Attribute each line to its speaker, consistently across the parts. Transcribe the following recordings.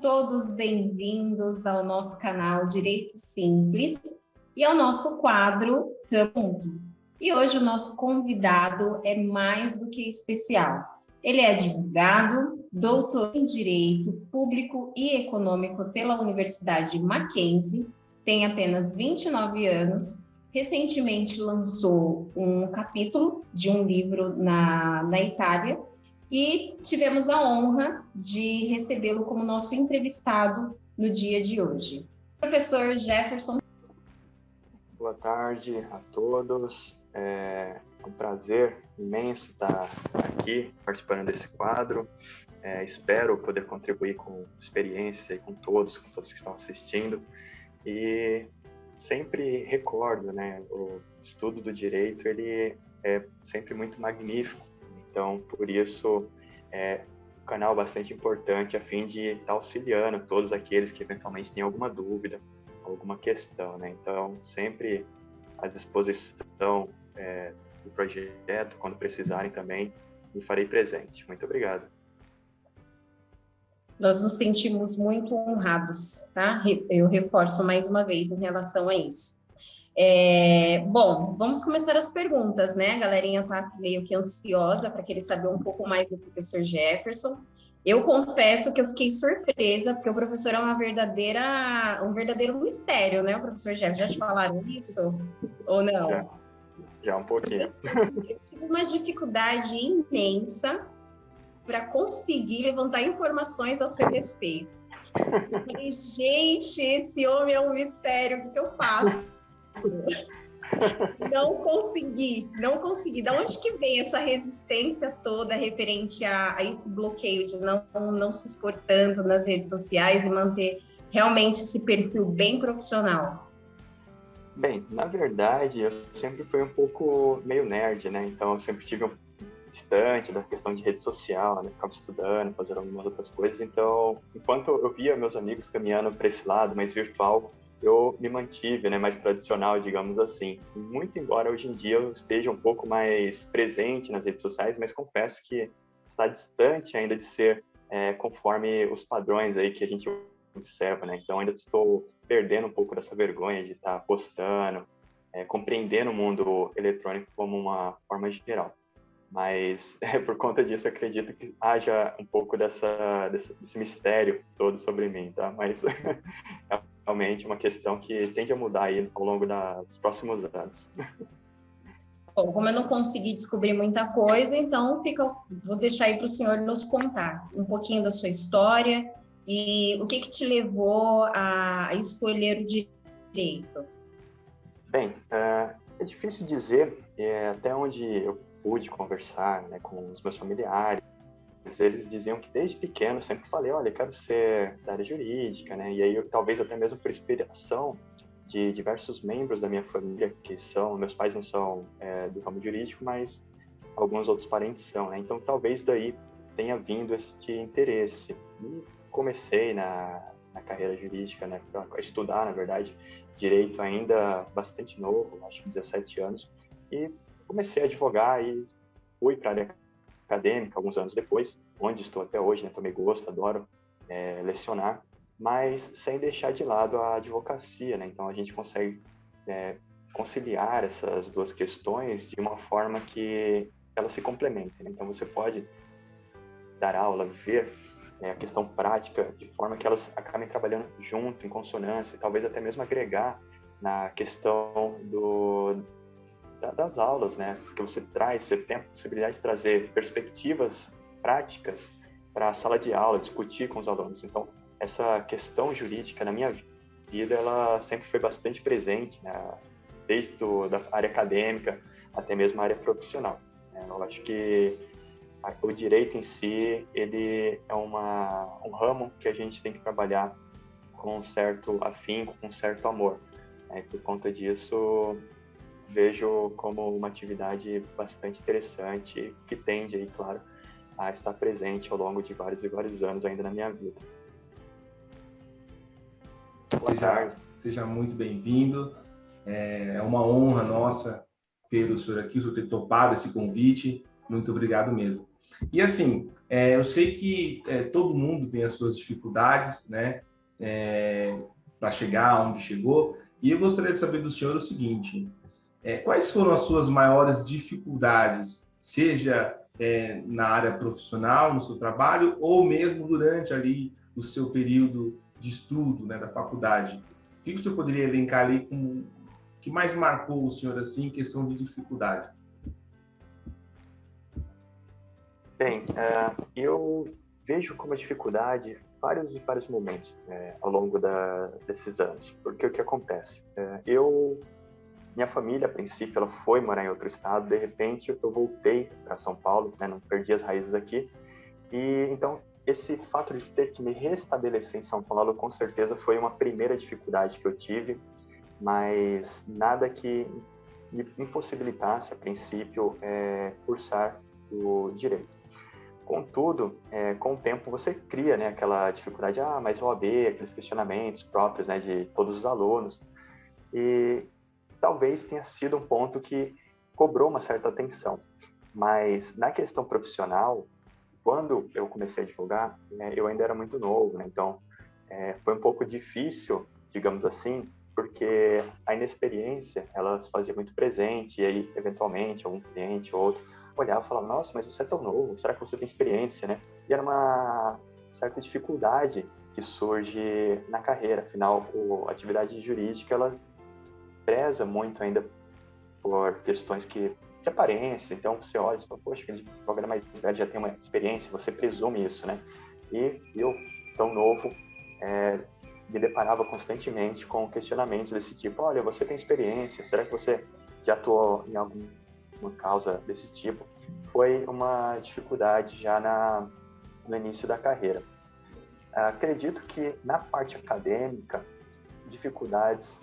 Speaker 1: todos bem-vindos ao nosso canal Direito Simples e ao nosso quadro Tamo Junto. E hoje o nosso convidado é mais do que especial. Ele é advogado, doutor em Direito Público e Econômico pela Universidade Mackenzie, tem apenas 29 anos, recentemente lançou um capítulo de um livro na Itália e tivemos a honra de recebê-lo como nosso entrevistado no dia de hoje. Professor Jefferson.
Speaker 2: Boa tarde a todos. É um prazer imenso estar aqui participando desse quadro. Espero poder contribuir com experiência e com todos que estão assistindo. E sempre recordo, né, o estudo do direito ele é sempre muito magnífico. Então, por isso, um canal bastante importante a fim de estar auxiliando todos aqueles que eventualmente têm alguma dúvida, alguma questão, né? Então, sempre à disposição do projeto, quando precisarem também, me farei presente. Muito obrigado.
Speaker 1: Nós nos sentimos muito honrados, tá? Eu reforço mais uma vez em relação a isso. Bom, vamos começar as perguntas, né? A galerinha tá meio que ansiosa para querer saber um pouco mais do professor Jefferson. Eu confesso que eu fiquei surpresa, porque o professor é um verdadeiro mistério, né? O professor Jefferson, já te falaram isso ou não?
Speaker 2: Já um pouquinho.
Speaker 1: Eu tive uma dificuldade imensa para conseguir levantar informações ao seu respeito. Eu falei, gente, esse homem é um mistério, o que eu faço? Não consegui. Da onde que vem essa resistência toda referente a esse bloqueio de não se expor tanto nas redes sociais e manter realmente esse perfil bem profissional?
Speaker 2: Bem, na verdade, eu sempre fui um pouco meio nerd, né? Então, eu sempre estive distante da questão de rede social, né? Ficava estudando, fazendo algumas outras coisas. Então, enquanto eu via meus amigos caminhando para esse lado mais virtual, eu me mantive, né, mais tradicional, digamos assim. Muito embora hoje em dia eu esteja um pouco mais presente nas redes sociais, mas confesso que está distante ainda de ser conforme os padrões aí que a gente observa, né? Então ainda estou perdendo um pouco dessa vergonha de estar postando, compreendendo o mundo eletrônico como uma forma geral. Mas por conta disso acredito que haja um pouco desse mistério todo sobre mim, tá? Mas realmente uma questão que tende a mudar aí ao longo dos próximos anos.
Speaker 1: Bom, como eu não consegui descobrir muita coisa, então vou deixar aí para o senhor nos contar um pouquinho da sua história e o que te levou a escolher o direito.
Speaker 2: Bem, é difícil dizer, até onde eu pude conversar, né, com os meus familiares, eles diziam que desde pequeno eu sempre falei, olha, eu quero ser da área jurídica, né? E aí eu, talvez até mesmo por inspiração de diversos membros da minha família, meus pais não são do ramo jurídico, mas alguns outros parentes são, né? Então talvez daí tenha vindo esse interesse. E comecei na carreira jurídica, né, a estudar, na verdade, direito ainda bastante novo, acho que 17 anos, e comecei a advogar e fui para a área acadêmica alguns anos depois, onde estou até hoje, né? Tomei gosto, adoro lecionar, mas sem deixar de lado a advocacia, né? Então a gente consegue conciliar essas duas questões de uma forma que elas se complementem, né? Então você pode dar aula, viver a questão prática de forma que elas acabem trabalhando junto, em consonância, e talvez até mesmo agregar na questão das aulas, né? Porque você tem a possibilidade de trazer perspectivas práticas para a sala de aula, discutir com os alunos. Então, essa questão jurídica na minha vida, ela sempre foi bastante presente, né? Desde da área acadêmica até mesmo a área profissional. Eu acho que o direito em si, ele é um ramo que a gente tem que trabalhar com um certo afinco, com um certo amor. E por conta disso, vejo como uma atividade bastante interessante que tende aí, claro, a estar presente ao longo de vários e vários anos ainda na minha vida.
Speaker 3: Seja muito bem-vindo. É uma honra nossa ter o senhor aqui, o senhor ter topado esse convite. Muito obrigado mesmo. E assim, eu sei que todo mundo tem as suas dificuldades, né, para chegar onde chegou, e eu gostaria de saber do senhor o seguinte: quais foram as suas maiores dificuldades, seja na área profissional, no seu trabalho, ou mesmo durante ali o seu período de estudo, né, da faculdade? O que o senhor poderia elencar ali com que mais marcou o senhor assim em questão de dificuldade?
Speaker 2: Bem, eu vejo como dificuldade vários e vários momentos, ao longo desses anos, porque o que acontece? Minha família, a princípio, ela foi morar em outro estado, de repente eu voltei para São Paulo, né, não perdi as raízes aqui, e então esse fato de ter que me restabelecer em São Paulo, com certeza foi uma primeira dificuldade que eu tive, mas nada que me impossibilitasse, a princípio, cursar o direito. Contudo, com o tempo você cria, né, aquela dificuldade, mas OAB, aqueles questionamentos próprios, né, de todos os alunos, e talvez tenha sido um ponto que cobrou uma certa atenção. Mas na questão profissional, quando eu comecei a advogar, eu ainda era muito novo, né, então foi um pouco difícil, digamos assim, porque a inexperiência, ela se fazia muito presente, e aí, eventualmente, algum cliente ou outro olhava e falava, nossa, mas você é tão novo, será que você tem experiência, né? E era uma certa dificuldade que surge na carreira, afinal, a atividade jurídica, ela preza muito ainda por questões de aparência, então você olha e fala, poxa, aquele advogado mais velho já tem uma experiência, você presume isso, né? E eu, tão novo, me deparava constantemente com questionamentos desse tipo, olha, você tem experiência, será que você já atuou em alguma causa desse tipo? Foi uma dificuldade já no início da carreira. Acredito que na parte acadêmica, dificuldades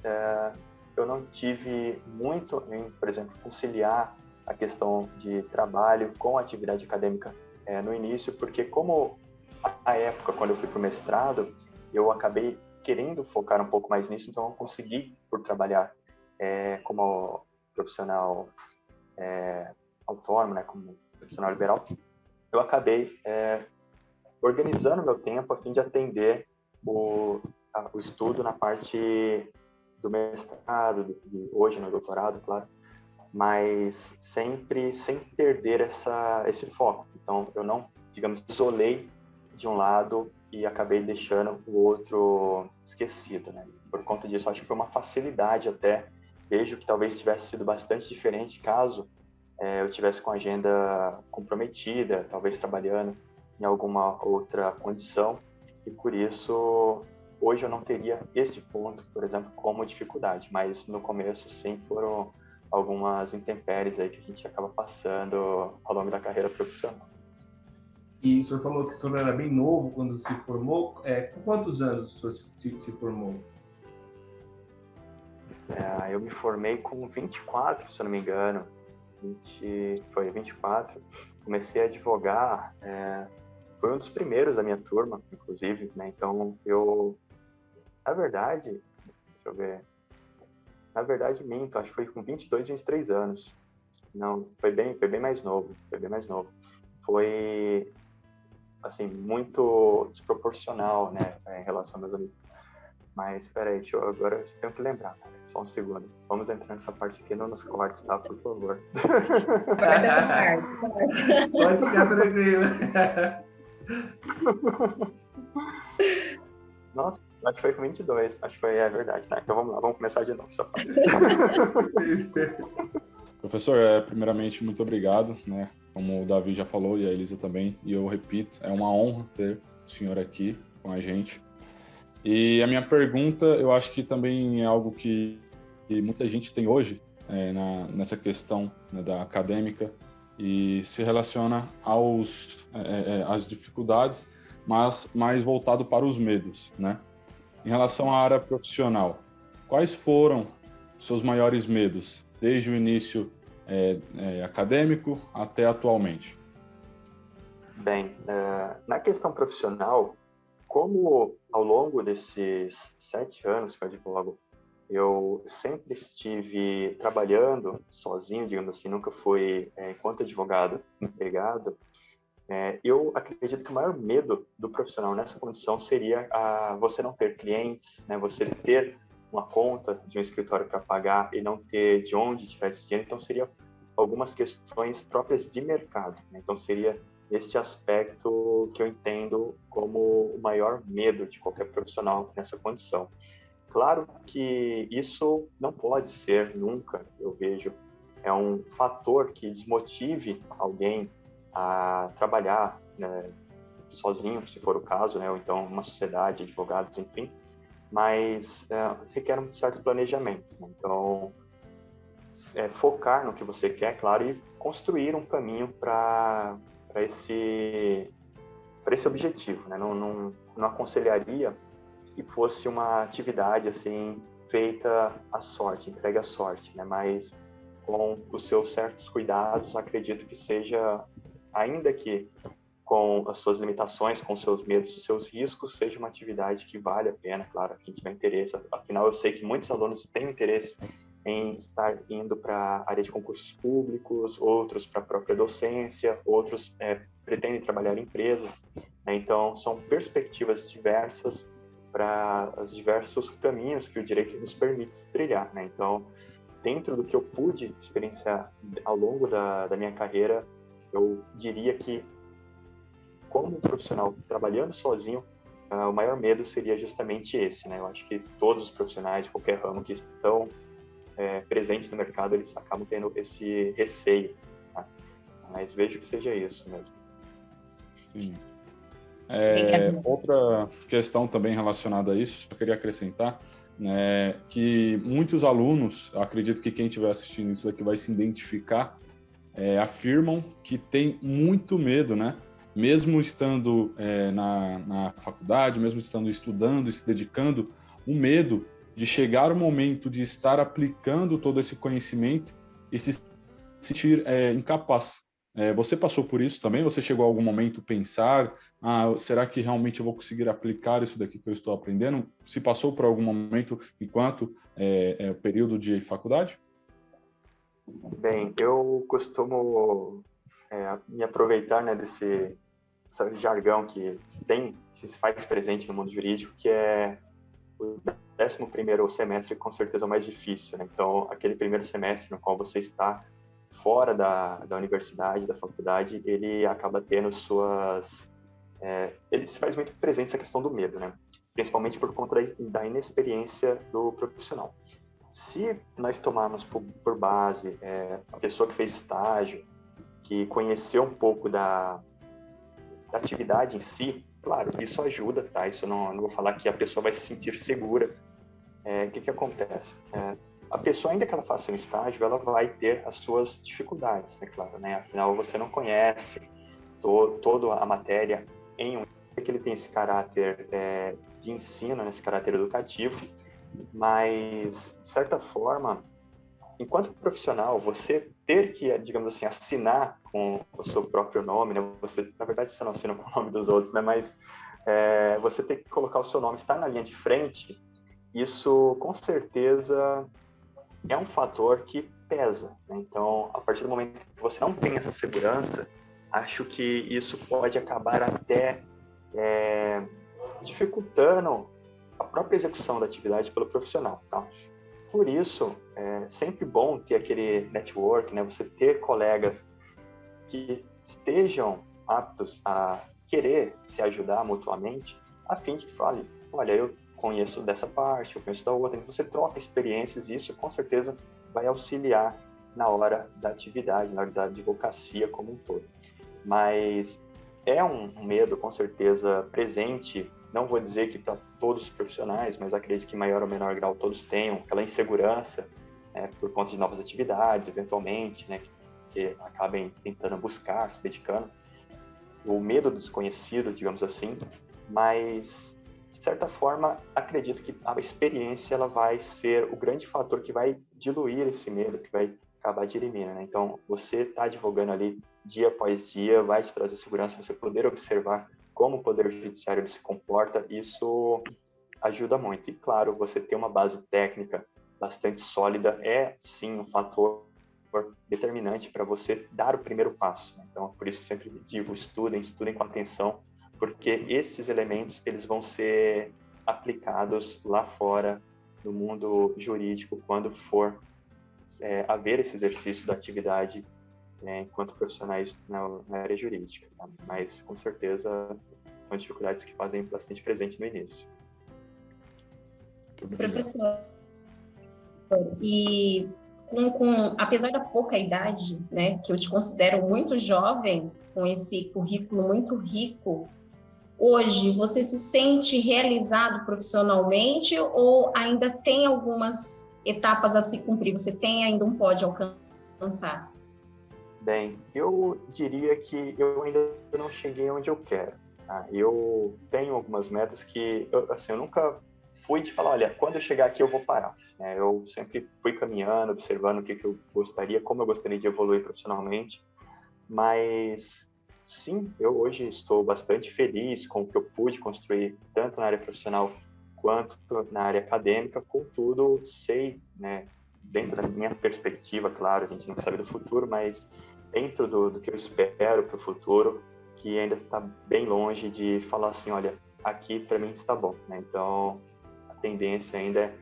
Speaker 2: eu não tive muito em, por exemplo, conciliar a questão de trabalho com a atividade acadêmica no início, porque como a época, quando eu fui para o mestrado, eu acabei querendo focar um pouco mais nisso, então eu consegui, por trabalhar como profissional autônomo, né, como profissional liberal, eu acabei organizando meu tempo a fim de atender o estudo na parte do mestrado, hoje no doutorado, claro, mas sempre sem perder esse foco. Então, eu não, digamos, isolei de um lado e acabei deixando o outro esquecido, né? Por conta disso, acho que foi uma facilidade até. Vejo que talvez tivesse sido bastante diferente caso eu tivesse com a agenda comprometida, talvez trabalhando em alguma outra condição, e por isso hoje eu não teria esse ponto, por exemplo, como dificuldade, mas no começo sim foram algumas intempéries aí que a gente acaba passando ao longo da carreira profissional.
Speaker 3: E o senhor falou que o senhor era bem novo quando se formou. Com quantos anos o senhor se formou?
Speaker 2: Eu me formei com 24, se eu não me engano. Foi 24. Comecei a advogar, foi um dos primeiros da minha turma, inclusive, né? Então, na verdade, deixa eu ver, na verdade, minto, acho que foi com 22, 23 anos. Não, foi bem mais novo, Foi, assim, muito desproporcional, né, em relação aos meus amigos. Mas, peraí, agora eu tenho que lembrar, só um segundo. Vamos entrar nessa parte aqui, não nos cortes, tá? Por favor.
Speaker 1: Corta essa parte.
Speaker 3: Pode ficar tranquilo.
Speaker 2: Nossa, acho que foi com 22. Acho que foi, verdade. Tá, então vamos lá, vamos começar de novo.
Speaker 4: Professor, primeiramente, muito obrigado, né? Como o Davi já falou e a Elisa também, e eu repito, é uma honra ter o senhor aqui com a gente. E a minha pergunta, eu acho que também é algo que muita gente tem hoje, nessa questão, né, da acadêmica, e se relaciona às dificuldades, mas mais voltado para os medos, né? Em relação à área profissional, quais foram seus maiores medos, desde o início acadêmico até atualmente?
Speaker 2: Bem, na questão profissional, como ao longo desses 7 anos que eu advogo, eu sempre estive trabalhando sozinho, digamos assim, nunca fui, enquanto advogado, empregado, Eu acredito que o maior medo do profissional nessa condição seria você não ter clientes, né? Você ter uma conta de um escritório para pagar e não ter de onde tirar esse dinheiro. Então, seria algumas questões próprias de mercado, né? Então, seria este aspecto que eu entendo como o maior medo de qualquer profissional nessa condição. Claro que isso não pode ser nunca, eu vejo, é um fator que desmotive alguém a trabalhar, né, sozinho, se for o caso, né, ou então uma sociedade, advogados, enfim, mas requer um certo planejamento, né? Então, focar no que você quer, claro, e construir um caminho para esse objetivo, né? Não aconselharia que fosse uma atividade assim feita à sorte, entregue à sorte, né? Mas com os seus certos cuidados, acredito que seja, ainda que com as suas limitações, com os seus medos, os seus riscos, seja uma atividade que vale a pena, claro, quem tiver interesse. Afinal, eu sei que muitos alunos têm interesse em estar indo para a área de concursos públicos, outros para a própria docência, outros pretendem trabalhar em empresas, né? Então, são perspectivas diversas para os diversos caminhos que o direito nos permite trilhar, né? Então, dentro do que eu pude experienciar ao longo da minha carreira, eu diria que, como profissional trabalhando sozinho, o maior medo seria justamente esse, né? Eu acho que todos os profissionais de qualquer ramo que estão presentes no mercado, eles acabam tendo esse receio, tá? Mas vejo que seja isso mesmo.
Speaker 4: Sim. Outra questão também relacionada a isso, só queria acrescentar, né, que muitos alunos, acredito que quem estiver assistindo isso aqui vai se identificar, afirmam que tem muito medo, né? Mesmo estando na faculdade, mesmo estando estudando e se dedicando, o medo de chegar o momento de estar aplicando todo esse conhecimento e se sentir incapaz. Você passou por isso também? Você chegou a algum momento pensar, será que realmente eu vou conseguir aplicar isso daqui que eu estou aprendendo? Se passou por algum momento enquanto o período de faculdade?
Speaker 2: Bem, eu costumo me aproveitar, né, desse jargão que se faz presente no mundo jurídico, que é o 11º semestre, com certeza é o mais difícil, né? Então, aquele primeiro semestre no qual você está fora da universidade, da faculdade, ele acaba tendo ele se faz muito presente essa questão do medo, né? Principalmente por conta da inexperiência do profissional. Se nós tomarmos por base a pessoa que fez estágio, que conheceu um pouco da atividade em si, claro, isso ajuda, tá? Isso não vou falar que a pessoa vai se sentir segura. O que acontece? A pessoa, ainda que ela faça um estágio, ela vai ter as suas dificuldades, é claro, né? Afinal, você não conhece toda a matéria que ele tem esse caráter de ensino, né? Esse caráter educativo, mas, de certa forma, enquanto profissional, você ter que, digamos assim, assinar com o seu próprio nome, né? Na verdade, você não assina com o nome dos outros, né? Mas você ter que colocar o seu nome, estar na linha de frente, isso, com certeza, é um fator que pesa, né? Então, a partir do momento que você não tem essa segurança, acho que isso pode acabar até dificultando a própria execução da atividade pelo profissional, tá? Por isso, é sempre bom ter aquele network, né? Você ter colegas que estejam aptos a querer se ajudar mutuamente, a fim de que fale, olha, eu conheço dessa parte, eu conheço da outra. Então, você troca experiências e isso, com certeza, vai auxiliar na hora da atividade, na hora da advocacia como um todo. Mas é um medo, com certeza, presente. Não vou dizer que para todos os profissionais, mas acredito que em maior ou menor grau todos tenham aquela insegurança, né, por conta de novas atividades, eventualmente, né, que acabem tentando buscar, se dedicando. O medo do desconhecido, digamos assim, mas, de certa forma, acredito que a experiência ela vai ser o grande fator que vai diluir esse medo, que vai acabar dirimindo, né? Então, você está advogando ali dia após dia, vai te trazer segurança, você poder observar como o Poder Judiciário ele se comporta, isso ajuda muito. E, claro, você ter uma base técnica bastante sólida é, sim, um fator fator determinante para você dar o primeiro passo. Então, por isso eu sempre digo, estudem com atenção, porque esses elementos eles vão ser aplicados lá fora no mundo jurídico quando for haver esse exercício da atividade enquanto profissionais na área jurídica. Tá? Mas, com certeza, são dificuldades que fazem bastante presente no início.
Speaker 1: Professor, e apesar da pouca idade, né, que eu te considero muito jovem, com esse currículo muito rico, hoje você se sente realizado profissionalmente ou ainda tem algumas etapas a se cumprir? Você tem ainda um pódio a alcançar?
Speaker 2: Bem, eu diria que eu ainda não cheguei onde eu quero. Tá? Eu tenho algumas metas que, eu nunca fui de falar, olha, quando eu chegar aqui eu vou parar. Eu sempre fui caminhando, observando o que eu gostaria, como eu gostaria de evoluir profissionalmente, mas sim, eu hoje estou bastante feliz com o que eu pude construir, tanto na área profissional quanto na área acadêmica. Contudo, sei, né, dentro da minha perspectiva, claro, a gente não sabe do futuro, mas dentro do que eu espero para o futuro, que ainda está bem longe de falar assim, olha, aqui para mim está bom, né? Então, a tendência ainda é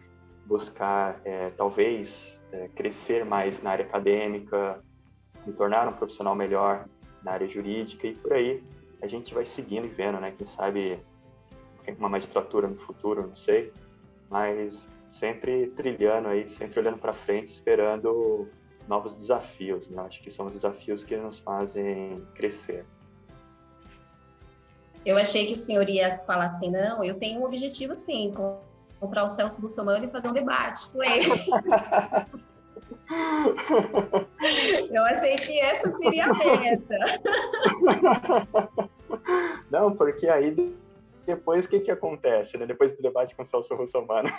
Speaker 2: buscar, talvez, crescer mais na área acadêmica, me tornar um profissional melhor na área jurídica, e por aí a gente vai seguindo e vendo, né? Quem sabe uma magistratura no futuro, não sei, mas sempre trilhando aí, sempre olhando para frente, esperando novos desafios, né? Acho que são os desafios que nos fazem crescer.
Speaker 1: Eu achei que o senhor ia falar assim, não, eu tenho um objetivo, sim, encontrar o Celso Russomano e fazer um debate com ele. Eu achei que essa seria a meta.
Speaker 2: Não, porque aí depois o que acontece, né? Depois do debate com o Celso Russomano.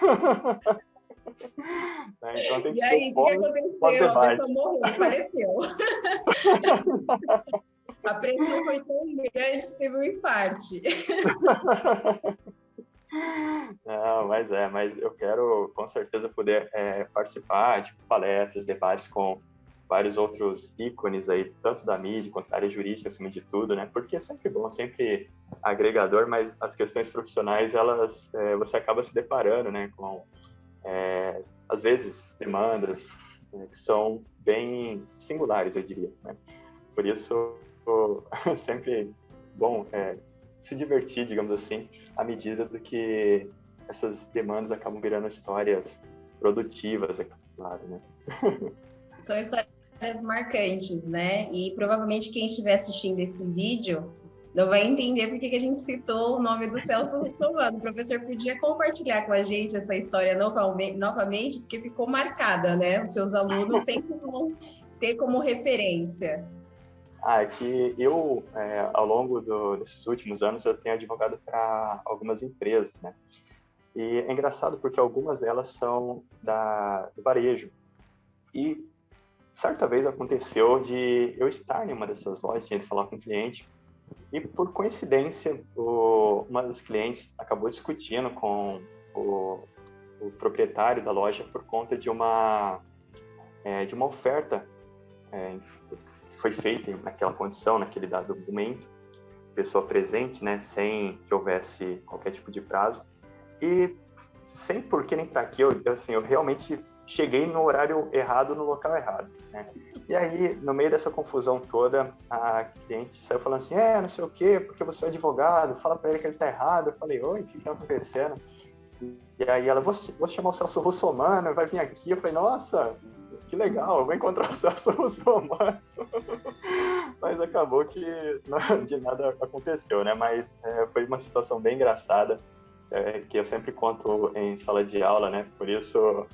Speaker 2: Então tem que
Speaker 1: e aí, o que aconteceu? A pessoa morreu, faleceu. A pressão foi tão grande que teve um infarte.
Speaker 2: Não, mas eu quero com certeza poder participar de palestras, debates com vários outros ícones aí, tanto da mídia quanto da área jurídica, acima de tudo, né? Porque é sempre bom, sempre agregador, mas as questões profissionais, elas, você acaba se deparando, né, com, às vezes, demandas que são bem singulares, eu diria, né? Por isso, é sempre bom se divertir, digamos assim, à medida do que essas demandas acabam virando histórias produtivas, é claro, né?
Speaker 1: São histórias marcantes, né? E provavelmente quem estiver assistindo esse vídeo não vai entender por que a gente citou o nome do Celso Russomano. O professor podia compartilhar com a gente essa história novamente, porque ficou marcada, né? Os seus alunos sempre vão ter como referência.
Speaker 2: É que eu, ao longo desses últimos anos, eu tenho advogado para algumas empresas, né? E é engraçado porque algumas delas são do varejo. E certa vez aconteceu de eu estar em uma dessas lojas, tinha de falar com um cliente, e por coincidência, uma das clientes acabou discutindo com o proprietário da loja por conta de uma oferta que foi feita naquela condição, naquele dado momento, pessoa presente, né, sem que houvesse qualquer tipo de prazo, e sem porquê nem para quê, eu realmente cheguei no horário errado, no local errado, né? E aí, no meio dessa confusão toda, a cliente saiu falando assim, não sei o quê, porque você é advogado, fala para ele que ele tá errado. Eu falei, oi, o que tá acontecendo? E aí ela, vou chamar o Celso Russomano, vai vir aqui. Eu falei, nossa, que legal, eu vou encontrar o Celso Russomano. Mas acabou que de nada aconteceu, né? Mas foi uma situação bem engraçada, que eu sempre conto em sala de aula, né? Por isso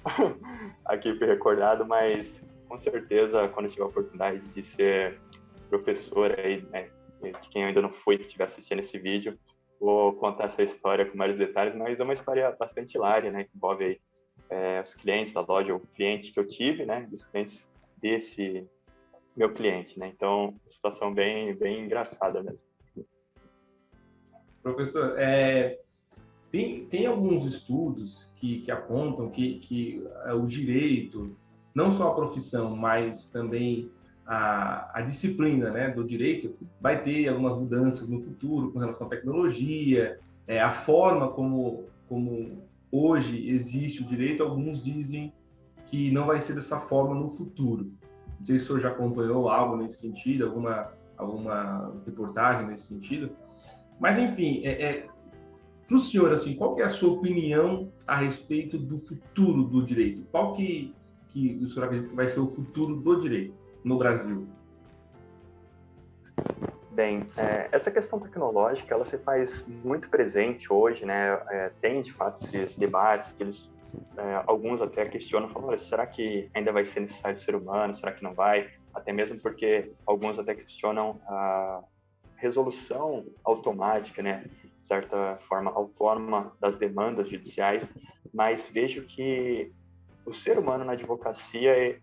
Speaker 2: aqui fui recordado, mas com certeza quando eu tiver a oportunidade de ser professor aí, né, de quem ainda não foi, que estiver assistindo esse vídeo, vou contar essa história com mais detalhes, mas é uma história bastante hilária, né? Que envolve aí, os clientes da loja, o cliente que eu tive, né? Os clientes desse meu cliente, né? Então, situação bem engraçada mesmo.
Speaker 3: Professor, tem alguns estudos que apontam que o direito não só a profissão, mas também a disciplina, né, do direito, vai ter algumas mudanças no futuro com relação à tecnologia, a forma como hoje existe o direito. Alguns dizem que não vai ser dessa forma no futuro. Não sei se o senhor já acompanhou algo nesse sentido, alguma reportagem nesse sentido. Mas, enfim, para o senhor, assim, qual que é a sua opinião a respeito do futuro do direito? Qual que o senhor acredita que vai ser o futuro do direito no Brasil?
Speaker 2: Bem, essa questão tecnológica, ela se faz muito presente hoje, né? Tem, de fato, esses debates que eles, alguns até questionam, falam, será que ainda vai ser necessário o ser humano? Será que não vai? Até mesmo porque alguns até questionam a resolução automática, né? De certa forma, autônoma das demandas judiciais, mas vejo que o ser humano na advocacia,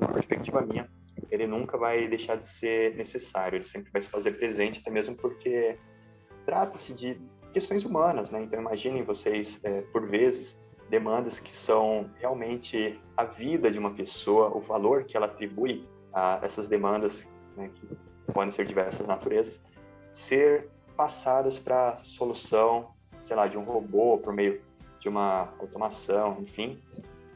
Speaker 2: na perspectiva minha, ele nunca vai deixar de ser necessário, ele sempre vai se fazer presente, até mesmo porque trata-se de questões humanas, né? Então imaginem vocês, por vezes, demandas que são realmente a vida de uma pessoa, o valor que ela atribui a essas demandas, né, que podem ser diversas naturezas, ser passadas para solução, sei lá, de um robô por meio de uma automação, enfim,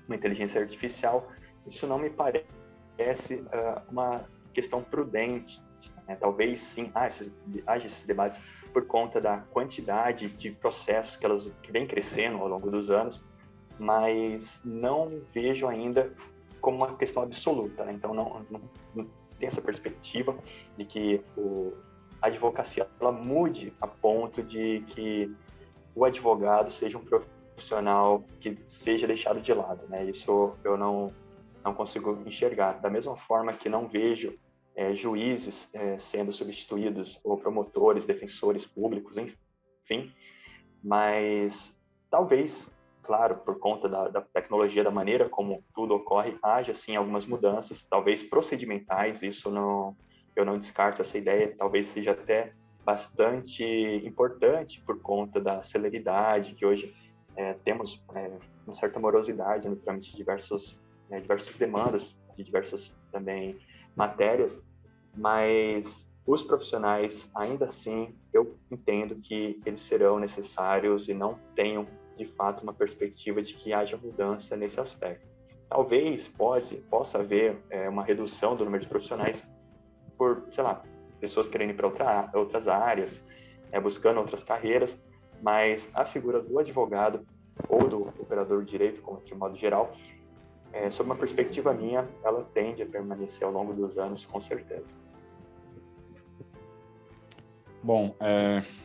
Speaker 2: uma inteligência artificial. Isso não me parece uma questão prudente, né? Talvez sim haja esses debates por conta da quantidade de processos que vem crescendo ao longo dos anos, mas não vejo ainda como uma questão absoluta, né? Então não tem essa perspectiva de que a advocacia ela mude a ponto de que o advogado seja um profissional que seja deixado de lado, né? Isso eu não consigo enxergar. Da mesma forma que não vejo juízes sendo substituídos, ou promotores, defensores públicos, enfim, mas talvez, claro, por conta da tecnologia, da maneira como tudo ocorre, haja sim algumas mudanças, talvez procedimentais, eu não descarto essa ideia, talvez seja até bastante importante por conta da celeridade que hoje temos uma certa morosidade no trâmite de diversas demandas, de diversas também matérias, mas os profissionais, ainda assim, eu entendo que eles serão necessários e não tenham, de fato, uma perspectiva de que haja mudança nesse aspecto. Talvez possa haver uma redução do número de profissionais por, sei lá, pessoas querendo ir para outras áreas, buscando outras carreiras, mas a figura do advogado ou do operador de direito, de modo geral, sob uma perspectiva minha, ela tende a permanecer ao longo dos anos, com certeza.
Speaker 4: Bom,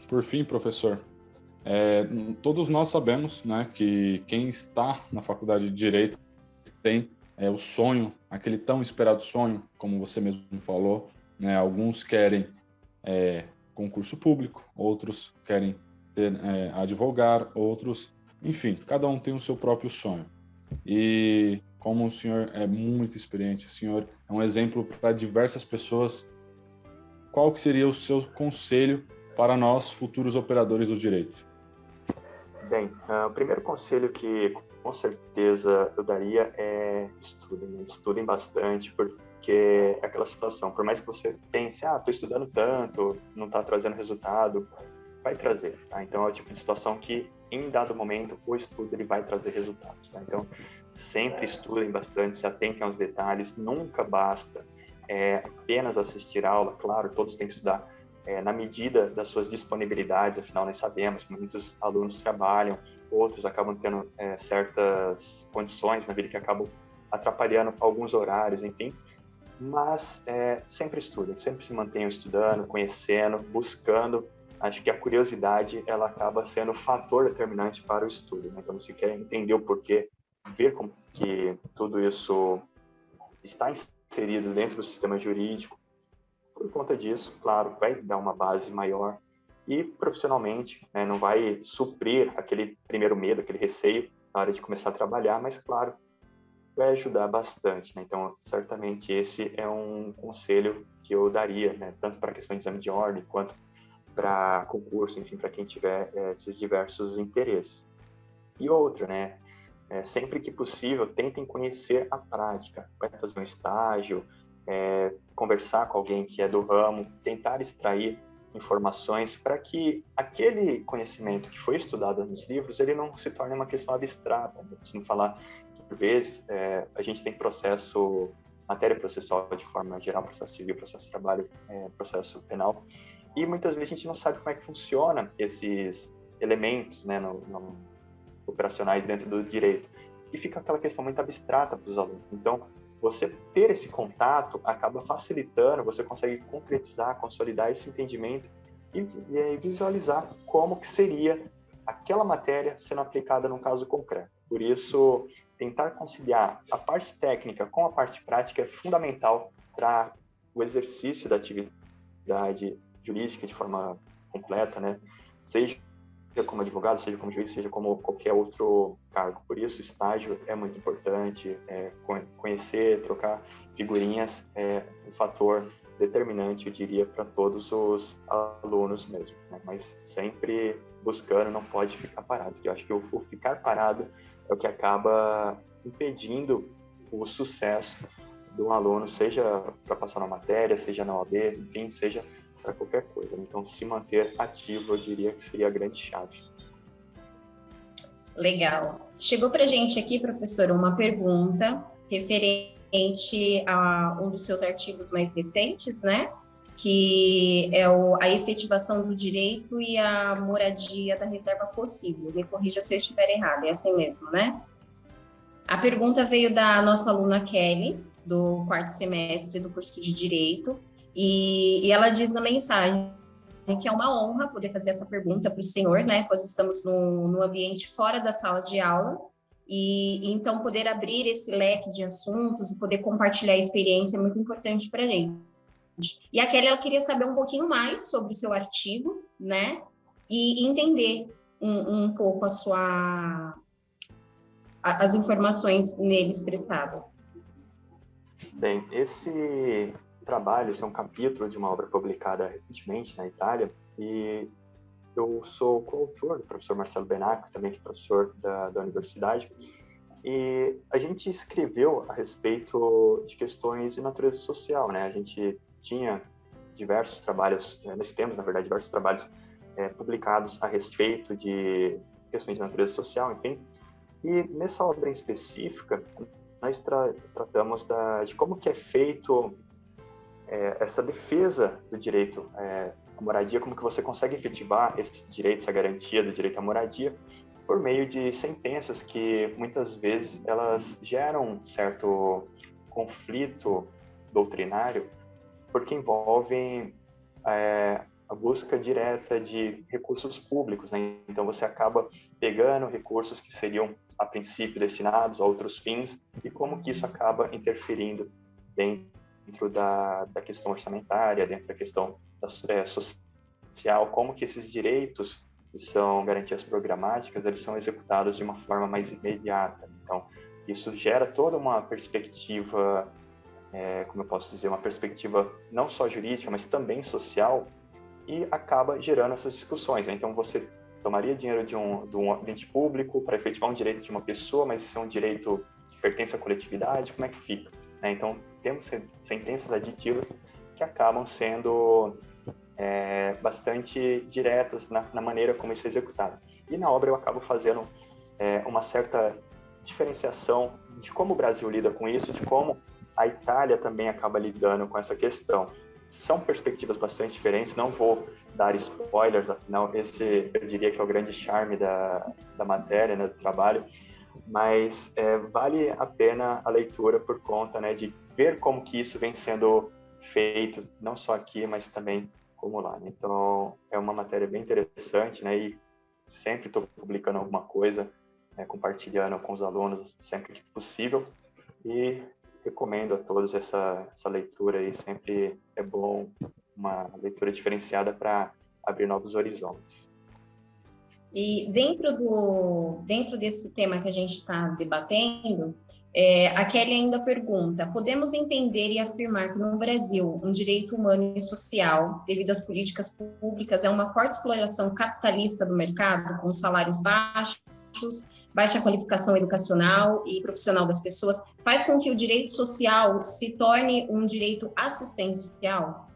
Speaker 4: por fim, professor, todos nós sabemos, né, que quem está na faculdade de Direito tem o sonho, aquele tão esperado sonho, como você mesmo falou, né? Alguns querem concurso público, outros querem advogar, outros, enfim, cada um tem o seu próprio sonho. E como o senhor é muito experiente, o senhor é um exemplo para diversas pessoas, qual que seria o seu conselho para nós, futuros operadores do direito?
Speaker 2: Bem, o primeiro conselho que com certeza eu daria é estudem bastante, porque é aquela situação, por mais que você pense, estou estudando tanto, não está trazendo resultado, vai trazer, tá? Então é o tipo de situação que, em dado momento, o estudo ele vai trazer resultados, tá? Então, sempre estudem bastante, se atentem aos detalhes, nunca basta apenas assistir a aula, claro, todos têm que estudar na medida das suas disponibilidades, afinal nós sabemos que muitos alunos trabalham, outros acabam tendo certas condições na vida que acabam atrapalhando alguns horários, enfim, mas sempre estudem, sempre se mantenham estudando, conhecendo, buscando. Acho que a curiosidade ela acaba sendo o fator determinante para o estudo, né? Então, se quer entender o porquê, ver como que tudo isso está inserido dentro do sistema jurídico, por conta disso, claro, vai dar uma base maior e profissionalmente, né, não vai suprir aquele primeiro medo, aquele receio na hora de começar a trabalhar, mas claro, vai ajudar bastante, né? Então, certamente esse é um conselho que eu daria, né, tanto para a questão de exame de ordem quanto para concurso, enfim, para quem tiver esses diversos interesses. E outra, né, sempre que possível, tentem conhecer a prática, vai fazer um estágio, conversar com alguém que é do ramo, tentar extrair informações para que aquele conhecimento que foi estudado nos livros, ele não se torne uma questão abstrata. Eu costumo falar que, por vezes, a gente tem matéria processual de forma geral, processo civil, processo de trabalho, processo penal, e muitas vezes a gente não sabe como é que funciona esses elementos, né, operacionais dentro do direito, e fica aquela questão muito abstrata para os alunos. Então, você ter esse contato acaba facilitando, você consegue concretizar, consolidar esse entendimento e visualizar como que seria aquela matéria sendo aplicada num caso concreto. Por isso, tentar conciliar a parte técnica com a parte prática é fundamental para o exercício da atividade jurídica de forma completa, né? Seja como advogado, seja como juiz, seja como qualquer outro cargo. Por isso, o estágio é muito importante, conhecer, trocar figurinhas é um fator determinante, eu diria, para todos os alunos mesmo, né? Mas sempre buscando, não pode ficar parado, porque eu acho que o ficar parado é o que acaba impedindo o sucesso de um aluno, seja para passar na matéria, seja na OAB, enfim, seja para qualquer coisa. Então, se manter ativo, eu diria que seria a grande chave.
Speaker 1: Legal. Chegou para a gente aqui, professora, uma pergunta referente a um dos seus artigos mais recentes, né? Que é a efetivação do direito e a moradia da reserva possível. Me corrija se eu estiver errado, é assim mesmo, né? A pergunta veio da nossa aluna Kelly, do 4º semestre do curso de Direito, e ela diz na mensagem que é uma honra poder fazer essa pergunta para o senhor, né? Pois estamos num ambiente fora da sala de aula, e então poder abrir esse leque de assuntos e poder compartilhar a experiência é muito importante para a gente. E a Kelly, ela queria saber um pouquinho mais sobre o seu artigo, né? E entender um pouco as informações nele expressadas.
Speaker 2: Bem, esse trabalho, esse é um capítulo de uma obra publicada recentemente na Itália, e eu sou coautor do professor Marcelo Benacco, também que é professor da universidade, e a gente escreveu a respeito de questões de natureza social, né? A gente tinha diversos trabalhos, nós temos, na verdade, diversos trabalhos publicados a respeito de questões de natureza social, enfim, e nessa obra em específica, nós tratamos de como que é feito essa defesa do direito à moradia, como que você consegue efetivar esse direito, essa garantia do direito à moradia, por meio de sentenças que, muitas vezes, elas geram um certo conflito doutrinário, porque envolvem a busca direta de recursos públicos, né? Então, você acaba pegando recursos que seriam, a princípio, destinados a outros fins, e como que isso acaba interferindo dentro da questão orçamentária, dentro da questão social, como que esses direitos, que são garantias programáticas, eles são executados de uma forma mais imediata. Então, isso gera toda uma perspectiva, como eu posso dizer, uma perspectiva não só jurídica, mas também social, e acaba gerando essas discussões, né? Então, você tomaria dinheiro de um ente público para efetivar um direito de uma pessoa, mas isso é um direito que pertence à coletividade, como é que fica, né? Então, temos sentenças aditivas que acabam sendo bastante diretas na maneira como isso é executado. E na obra eu acabo fazendo uma certa diferenciação de como o Brasil lida com isso, de como a Itália também acaba lidando com essa questão. São perspectivas bastante diferentes, não vou dar spoilers, afinal, esse eu diria que é o grande charme da matéria, né, do trabalho, mas vale a pena a leitura por conta, né, de ver como que isso vem sendo feito, não só aqui, mas também como lá. Então, é uma matéria bem interessante, né, e sempre estou publicando alguma coisa, né, compartilhando com os alunos sempre que possível, e recomendo a todos essa leitura aí, sempre é bom, uma leitura diferenciada para abrir novos horizontes.
Speaker 1: E dentro desse tema que a gente está debatendo, a Kelly ainda pergunta: podemos entender e afirmar que no Brasil um direito humano e social, devido às políticas públicas, é uma forte exploração capitalista do mercado, com salários baixos, baixa qualificação educacional e profissional das pessoas, faz com que o direito social se torne um direito assistencial?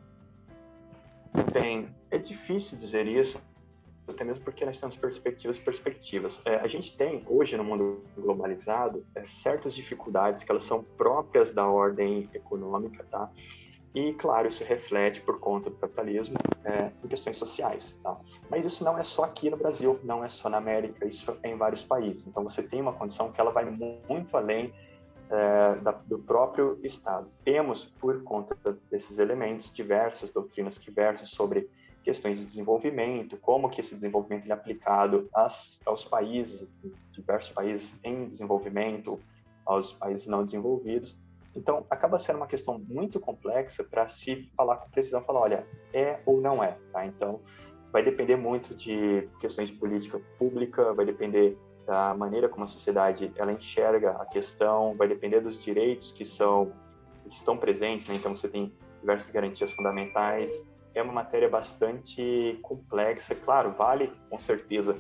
Speaker 2: Bem, é difícil dizer isso, até mesmo porque nós temos perspectivas. A gente tem, hoje, no mundo globalizado, certas dificuldades que elas são próprias da ordem econômica, tá? E, claro, isso reflete por conta do capitalismo em questões sociais, tá? Mas isso não é só aqui no Brasil, não é só na América, isso é em vários países. Então, você tem uma condição que ela vai muito além do próprio Estado. Temos, por conta desses elementos, diversas doutrinas que versam sobre questões de desenvolvimento, como que esse desenvolvimento é aplicado aos países, diversos países em desenvolvimento, aos países não desenvolvidos. Então, acaba sendo uma questão muito complexa para se falar com precisão, falar, olha, é ou não é, tá? Então, vai depender muito de questões de política pública, vai depender da maneira como a sociedade ela enxerga a questão, vai depender dos direitos que estão presentes, né? Então, você tem diversas garantias fundamentais. É uma matéria bastante complexa, claro, vale com certeza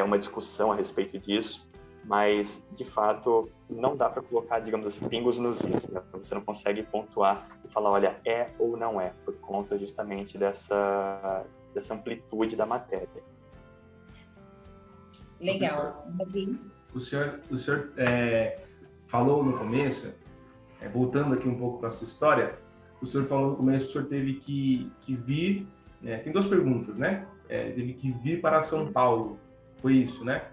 Speaker 2: uma discussão a respeito disso, mas de fato não dá para colocar, digamos assim, pingos nos is, né? Você não consegue pontuar e falar, olha, é ou não é, por conta justamente dessa amplitude da matéria.
Speaker 1: Legal.
Speaker 3: O senhor falou no começo, voltando aqui um pouco para a sua história, o senhor falou no começo que o senhor teve que vir, tem duas perguntas, né? Teve que vir para São Paulo, foi isso, né?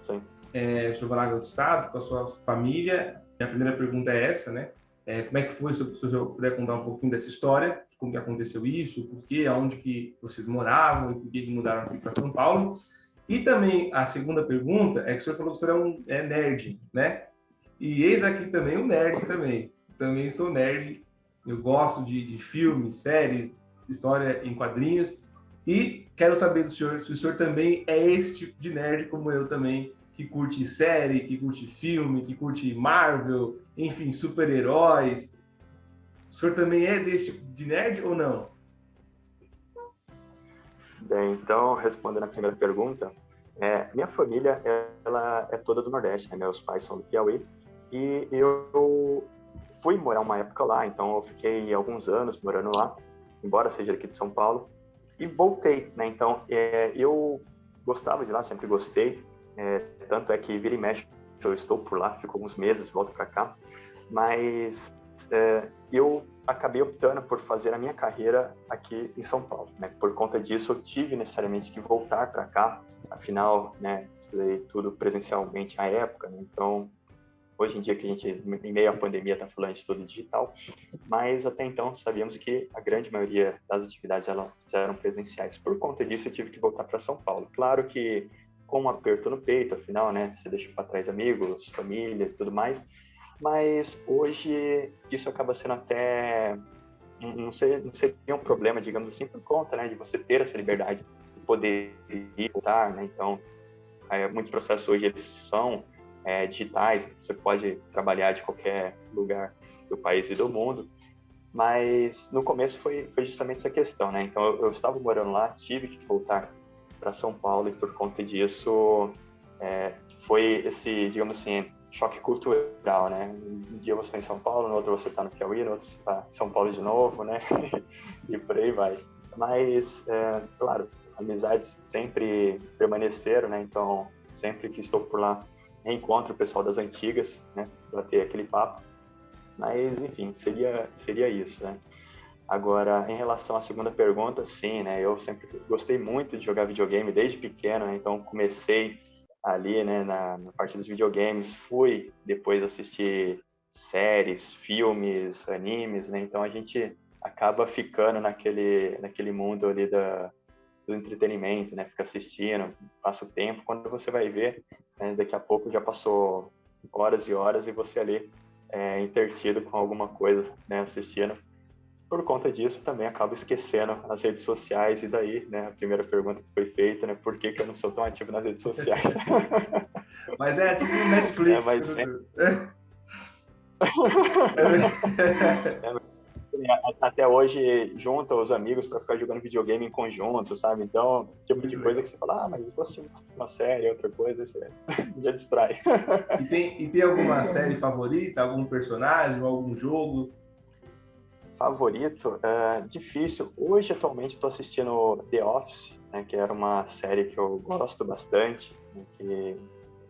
Speaker 2: Sim.
Speaker 3: O senhor vai lá no outro estado com a sua família. A primeira pergunta é essa, né? Como é que foi, se o senhor puder contar um pouquinho dessa história, como que aconteceu isso, por quê, aonde que vocês moravam, e por que mudaram aqui para São Paulo. E também a segunda pergunta é que o senhor falou que o senhor é nerd, né? E eis aqui também um nerd também. Também sou nerd. Eu gosto de filmes, séries, história em quadrinhos. E quero saber do senhor se o senhor também é esse tipo de nerd como eu também, que curte série, que curte filme, que curte Marvel, enfim, super-heróis. O senhor também é desse tipo de nerd ou não?
Speaker 2: Bem, então, respondendo a primeira pergunta, minha família ela é toda do Nordeste, né? Meus pais são do Piauí, e eu fui morar uma época lá, então eu fiquei alguns anos morando lá, embora seja aqui de São Paulo, e voltei, né? Então, eu gostava de lá, sempre gostei, tanto é que vira e mexe, eu estou por lá, fico alguns meses, volto para cá, mas eu acabei optando por fazer a minha carreira aqui em São Paulo, né? Por conta disso, eu tive necessariamente que voltar para cá, afinal, né, estudei tudo presencialmente à época, né? Então, hoje em dia que a gente, em meio à pandemia, está falando de tudo digital, mas até então sabíamos que a grande maioria das atividades eram presenciais. Por conta disso, eu tive que voltar para São Paulo. Claro que com um aperto no peito, afinal, né, você deixa para trás amigos, família e tudo mais, mas hoje isso acaba sendo até, não seria um problema, digamos assim, por conta, né, de você ter essa liberdade de poder ir e voltar, né? Então, muitos processos hoje eles são digitais, você pode trabalhar de qualquer lugar do país e do mundo, mas no começo foi justamente essa questão, né? Então eu estava morando lá, tive que voltar para São Paulo e por conta disso foi esse, digamos assim, choque cultural, né? Um dia você está em São Paulo, no outro você está no Piauí, no outro você está em São Paulo de novo, né? E por aí vai. Mas, claro, amizades sempre permaneceram, né? Então, sempre que estou por lá, reencontro o pessoal das antigas, né? Bater aquele papo. Mas, enfim, seria isso, né? Agora, em relação à segunda pergunta, sim, né? Eu sempre gostei muito de jogar videogame desde pequeno, né? Então comecei ali, né, na parte dos videogames, fui depois assistir séries, filmes, animes, né? Então a gente acaba ficando naquele mundo ali do entretenimento, né? Fica assistindo, passa o tempo. Quando você vai ver, né, daqui a pouco já passou horas e horas e você ali intertido com alguma coisa, né, assistindo. Por conta disso, também acabo esquecendo as redes sociais, e daí, né, a primeira pergunta que foi feita, né, por que eu não sou tão ativo nas redes sociais?
Speaker 3: Mas é ativo no Netflix.
Speaker 2: Mas sempre... até hoje junta os amigos para ficar jogando videogame em conjunto, sabe? Então, tipo de coisa que você fala, mas se fosse uma série, outra coisa, você já distrai.
Speaker 3: E tem alguma série favorita, algum personagem, algum jogo?
Speaker 2: Favorito? Difícil. Hoje, atualmente, estou assistindo The Office, né, que era uma série que eu gosto bastante, né, que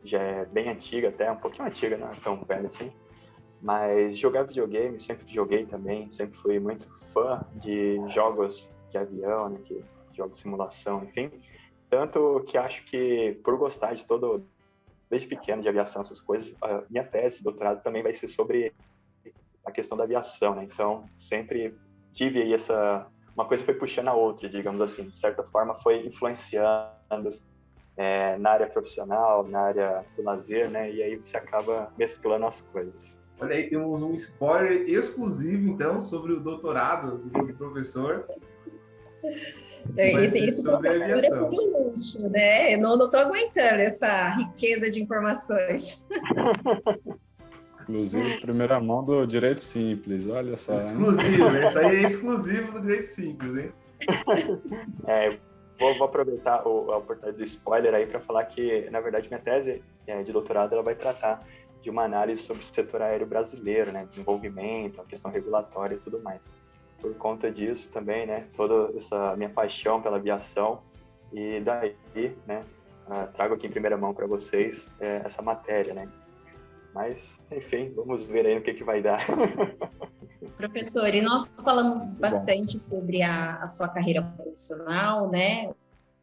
Speaker 2: já é bem antiga até, um pouquinho antiga, não é tão velha assim. Mas jogar videogame, sempre joguei também, sempre fui muito fã de jogos de avião, né, jogos de simulação, enfim. Tanto que acho que, por gostar de todo, desde pequeno, de aviação, essas coisas, a minha tese, doutorado, também vai ser sobre a questão da aviação, né? Então, sempre tive aí uma coisa foi puxando a outra, digamos assim. De certa forma, foi influenciando na área profissional, na área do lazer, né? E aí você acaba mesclando as coisas.
Speaker 3: Olha aí, temos um spoiler exclusivo, então, sobre o doutorado do professor.
Speaker 1: Esse professor é por luxo, né? Eu não estou aguentando essa riqueza de informações.
Speaker 4: Inclusive, primeira mão do Direito Simples, olha só.
Speaker 3: Exclusivo, isso aí é exclusivo do Direito Simples, hein?
Speaker 2: Vou aproveitar a oportunidade do spoiler aí para falar que, na verdade, minha tese de doutorado ela vai tratar de uma análise sobre o setor aéreo brasileiro, né? Desenvolvimento, a questão regulatória e tudo mais. Por conta disso também, né? Toda essa minha paixão pela aviação e daí, né? Trago aqui em primeira mão para vocês essa matéria, né? Mas, enfim, vamos ver aí o que vai dar.
Speaker 1: Professor, e nós falamos bastante sobre a sua carreira profissional, né?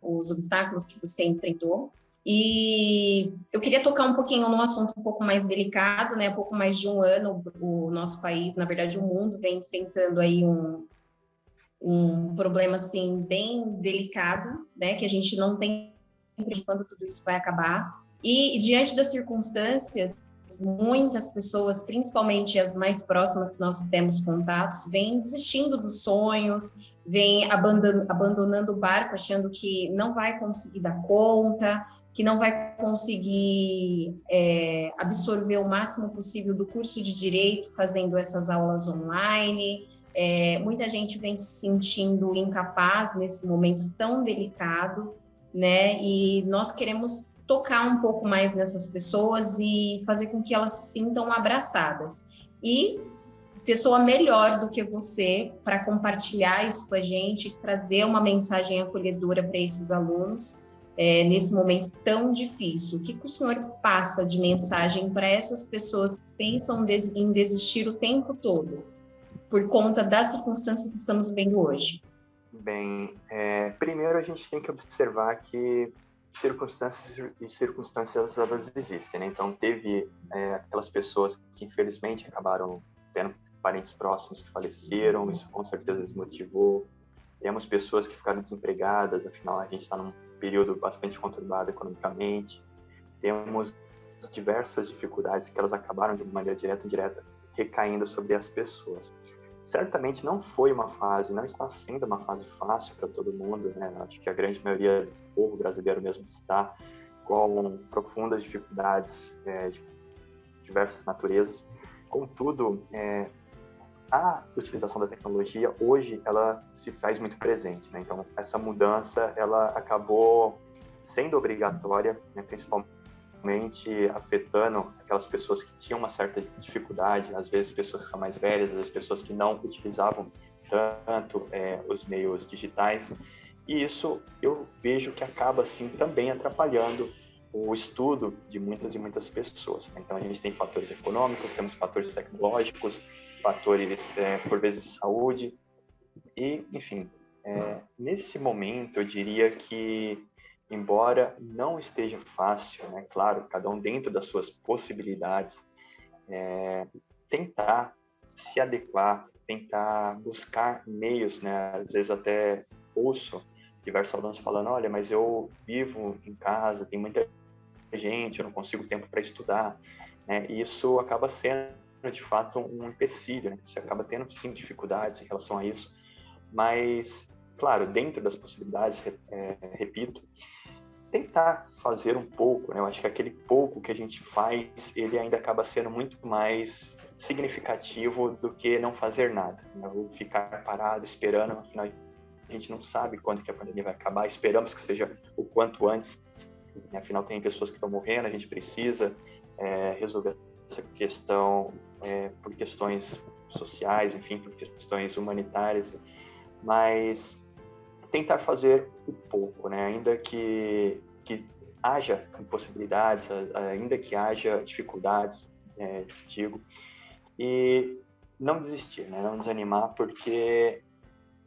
Speaker 1: Os obstáculos que você enfrentou. E eu queria tocar um pouquinho num assunto um pouco mais delicado, né? Há pouco mais de um ano, o nosso país, na verdade, o mundo vem enfrentando aí um problema, assim, bem delicado, né? Que a gente não tem de quando tudo isso vai acabar. E, diante das circunstâncias, muitas pessoas, principalmente as mais próximas que nós temos contatos, vêm desistindo dos sonhos, vêm abandonando o barco, achando que não vai conseguir dar conta, que não vai conseguir absorver o máximo possível do curso de Direito, fazendo essas aulas online. Muita gente vem se sentindo incapaz nesse momento tão delicado, né? E nós queremos tocar um pouco mais nessas pessoas e fazer com que elas se sintam abraçadas. E pessoa melhor do que você para compartilhar isso com a gente, trazer uma mensagem acolhedora para esses alunos nesse momento tão difícil. O que o senhor passa de mensagem para essas pessoas que pensam em desistir o tempo todo por conta das circunstâncias que estamos vivendo hoje?
Speaker 2: Bem, primeiro a gente tem que observar que circunstâncias elas existem, né? Então teve aquelas pessoas que infelizmente acabaram tendo parentes próximos que faleceram, isso com certeza desmotivou. Temos pessoas que ficaram desempregadas, afinal a gente está num período bastante conturbado economicamente. Temos diversas dificuldades que elas acabaram de uma maneira direta ou indireta recaindo sobre as pessoas. Certamente não foi uma fase, não está sendo uma fase fácil para todo mundo, né? Acho que a grande maioria do povo brasileiro mesmo está com profundas dificuldades de diversas naturezas. Contudo, a utilização da tecnologia hoje ela se faz muito presente, né? Então essa mudança ela acabou sendo obrigatória, né? Principalmente afetando aquelas pessoas que tinham uma certa dificuldade, às vezes pessoas que são mais velhas, às vezes pessoas que não utilizavam tanto os meios digitais, e isso eu vejo que acaba assim também atrapalhando o estudo de muitas e muitas pessoas, né? Então a gente tem fatores econômicos, temos fatores tecnológicos, fatores por vezes de saúde, e enfim, nesse momento eu diria que embora não esteja fácil, né? Claro, cada um dentro das suas possibilidades, tentar se adequar, tentar buscar meios, né? Às vezes até ouço diversos alunos falando, olha, mas eu vivo em casa, tem muita gente, eu não consigo tempo para estudar, né? E isso acaba sendo, de fato, um empecilho, né? Você acaba tendo, sim, dificuldades em relação a isso, mas, claro, dentro das possibilidades, repito, tentar fazer um pouco, né? Eu acho que aquele pouco que a gente faz, ele ainda acaba sendo muito mais significativo do que não fazer nada, né? Ou ficar parado esperando, afinal a gente não sabe quando que a pandemia vai acabar, esperamos que seja o quanto antes, né? Afinal tem pessoas que estão morrendo, a gente precisa resolver essa questão por questões sociais, enfim, por questões humanitárias, mas tentar fazer um pouco, né? Ainda que haja impossibilidades, ainda que haja dificuldades, digo, e não desistir, né? Não desanimar, porque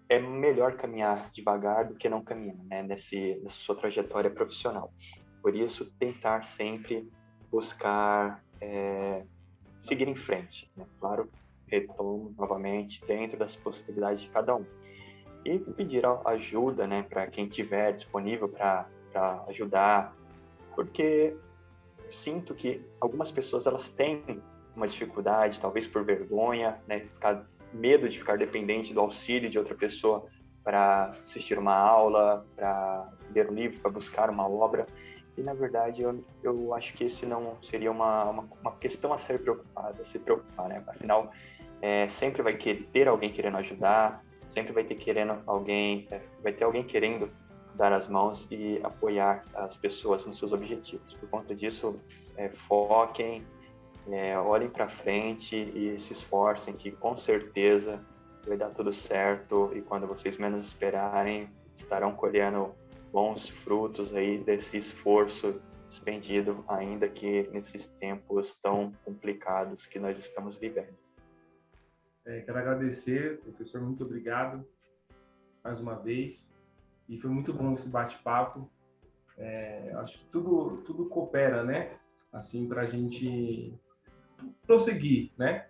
Speaker 2: é melhor caminhar devagar do que não caminhar, né? Nessa sua trajetória profissional. Por isso, tentar sempre buscar seguir em frente, né? Claro, retomo novamente dentro das possibilidades de cada um. E pedir ajuda, né, para quem estiver disponível para ajudar, porque sinto que algumas pessoas elas têm uma dificuldade, talvez por vergonha, né, medo de ficar dependente do auxílio de outra pessoa para assistir uma aula, para ler um livro, para buscar uma obra. E, na verdade, eu acho que esse não seria uma questão a se preocupar, né? Afinal, sempre vai ter alguém querendo ajudar, sempre vai ter alguém querendo dar as mãos e apoiar as pessoas nos seus objetivos. Por conta disso, foquem, olhem para frente e se esforcem, que com certeza vai dar tudo certo, e quando vocês menos esperarem, estarão colhendo bons frutos aí desse esforço expendido, ainda que nesses tempos tão complicados que nós estamos vivendo.
Speaker 3: Quero agradecer, professor, muito obrigado mais uma vez, e foi muito bom esse bate-papo. Acho que tudo coopera, né? Assim, para a gente prosseguir, né?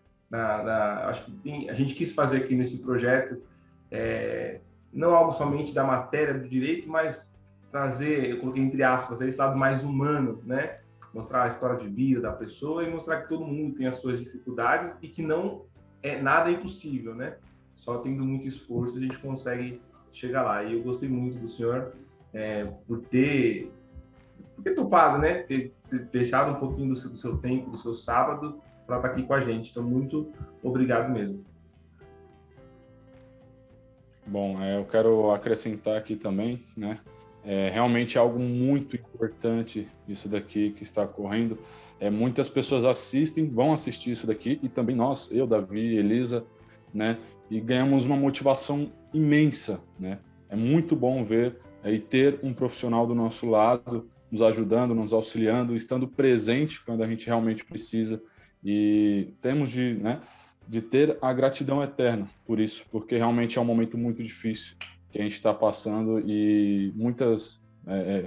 Speaker 3: Acho que a gente quis fazer aqui nesse projeto não algo somente da matéria do direito, mas trazer, eu coloquei entre aspas, esse lado mais humano, né? Mostrar a história de vida da pessoa e mostrar que todo mundo tem as suas dificuldades e que não nada é impossível, né? Só tendo muito esforço a gente consegue chegar lá. E eu gostei muito do senhor por ter topado, né? Ter deixado um pouquinho do seu tempo, do seu sábado, para estar aqui com a gente. Então, muito obrigado mesmo.
Speaker 4: Bom, eu quero acrescentar aqui também, né? Realmente é algo muito importante isso daqui que está ocorrendo. Muitas pessoas vão assistir isso daqui, e também nós, eu, Davi, Elisa, né? E ganhamos uma motivação imensa, né? É muito bom ver e ter um profissional do nosso lado, nos ajudando, nos auxiliando, estando presente quando a gente realmente precisa. E temos de ter a gratidão eterna por isso, porque realmente é um momento muito difícil que a gente está passando, e muitos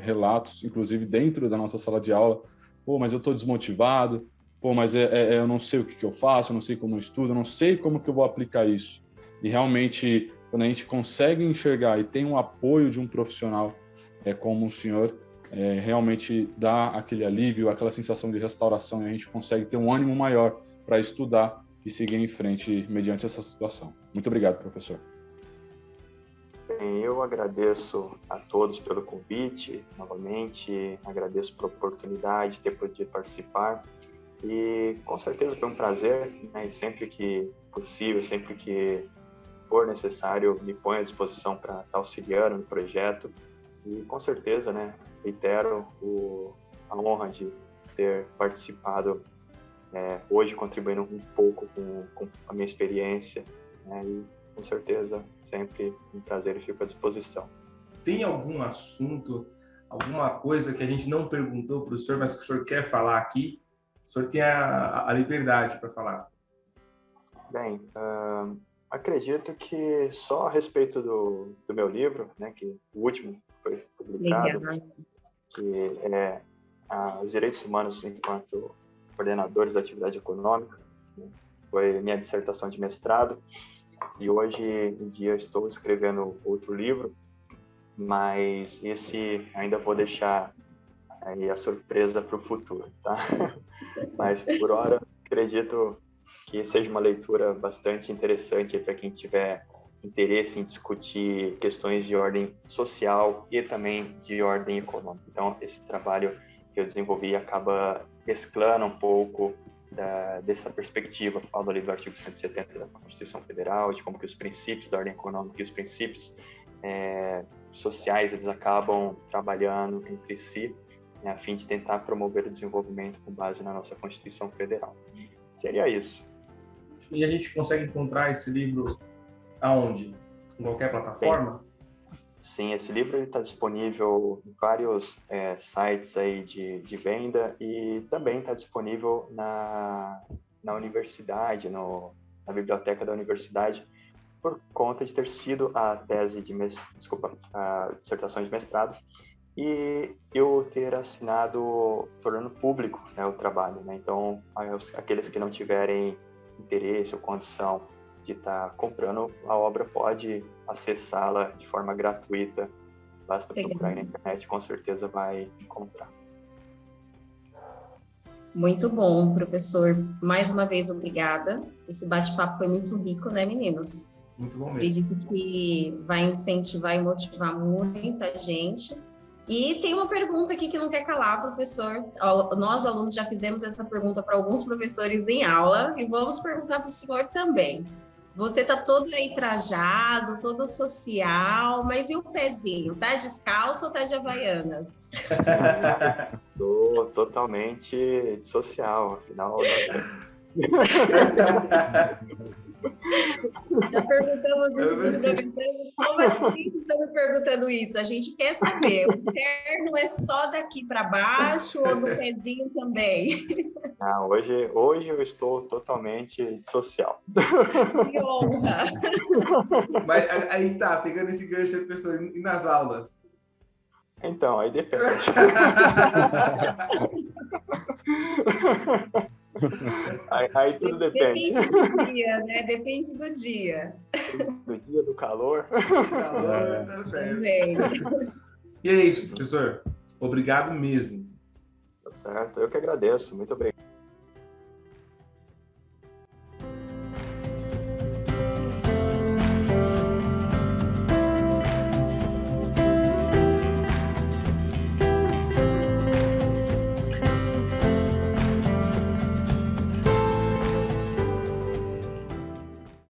Speaker 4: relatos, inclusive dentro da nossa sala de aula: pô, mas eu estou desmotivado, pô, mas eu não sei o que eu faço, eu não sei como eu estudo, eu não sei como que eu vou aplicar isso. E realmente, quando a gente consegue enxergar e tem um apoio de um profissional como o senhor, realmente dá aquele alívio, aquela sensação de restauração, e a gente consegue ter um ânimo maior para estudar e seguir em frente mediante essa situação. Muito obrigado, professor.
Speaker 2: Bem, eu agradeço a todos pelo convite, novamente, agradeço pela oportunidade de ter podido participar, e com certeza foi um prazer, né? E sempre que possível, sempre que for necessário, me ponho à disposição para estar auxiliando no projeto, e com certeza, né, reitero a honra de ter participado hoje, contribuindo um pouco com a minha experiência, né, e com certeza sempre um prazer e fico à disposição.
Speaker 3: Tem algum assunto, alguma coisa que a gente não perguntou para o senhor, mas que o senhor quer falar aqui? O senhor tem a liberdade para falar.
Speaker 2: Bem, acredito que só a respeito do meu livro, né, que o último foi publicado, que é os direitos humanos enquanto coordenadores da atividade econômica, né, foi minha dissertação de mestrado, e hoje em dia estou escrevendo outro livro, mas esse ainda vou deixar aí a surpresa para o futuro, tá? Mas por hora acredito que seja uma leitura bastante interessante para quem estiver interesse em discutir questões de ordem social e também de ordem econômica. Então, esse trabalho que eu desenvolvi acaba mesclando um pouco dessa perspectiva. Falo ali do artigo 170 da Constituição Federal, de como que os princípios da ordem econômica e os princípios sociais, eles acabam trabalhando entre si, né, a fim de tentar promover o desenvolvimento com base na nossa Constituição Federal. Seria isso.
Speaker 3: E a gente consegue encontrar esse livro aonde? Em qualquer plataforma?
Speaker 2: Sim, esse livro está disponível em vários sites aí de venda e também está disponível na universidade, na biblioteca da universidade, por conta de ter sido a a dissertação de mestrado e eu ter assinado, tornando público, né, o trabalho, né? Então, aqueles que não tiverem interesse ou condição de estar comprando a obra pode acessá-la de forma gratuita. Basta procurar na internet, com certeza vai encontrar.
Speaker 1: Muito bom, professor. Mais uma vez, obrigada. Esse bate-papo foi muito rico, né, meninos?
Speaker 3: Muito bom mesmo.
Speaker 1: Acredito que vai incentivar e motivar muita gente. E tem uma pergunta aqui que não quer calar, professor. Nós, alunos, já fizemos essa pergunta para alguns professores em aula e vamos perguntar para o senhor também. Você está todo aí trajado, todo social, mas e o pezinho? Tá descalço ou tá de Havaianas?
Speaker 2: Estou totalmente social, afinal...
Speaker 1: Já perguntamos isso para os professores, como assim estão me perguntando isso? A gente quer saber, o terno é só daqui para baixo ou do pezinho também?
Speaker 2: Ah, hoje eu estou totalmente social.
Speaker 1: Que honra!
Speaker 3: Mas aí tá, pegando esse gancho aí, professor, e nas aulas?
Speaker 2: Então, aí depende. Aí tudo depende.
Speaker 1: Depende do dia, né? Depende do dia.
Speaker 2: Do dia, do calor.
Speaker 3: Calor, tá certo. E é isso, professor. Obrigado mesmo.
Speaker 2: Tá certo, eu que agradeço. Muito obrigado.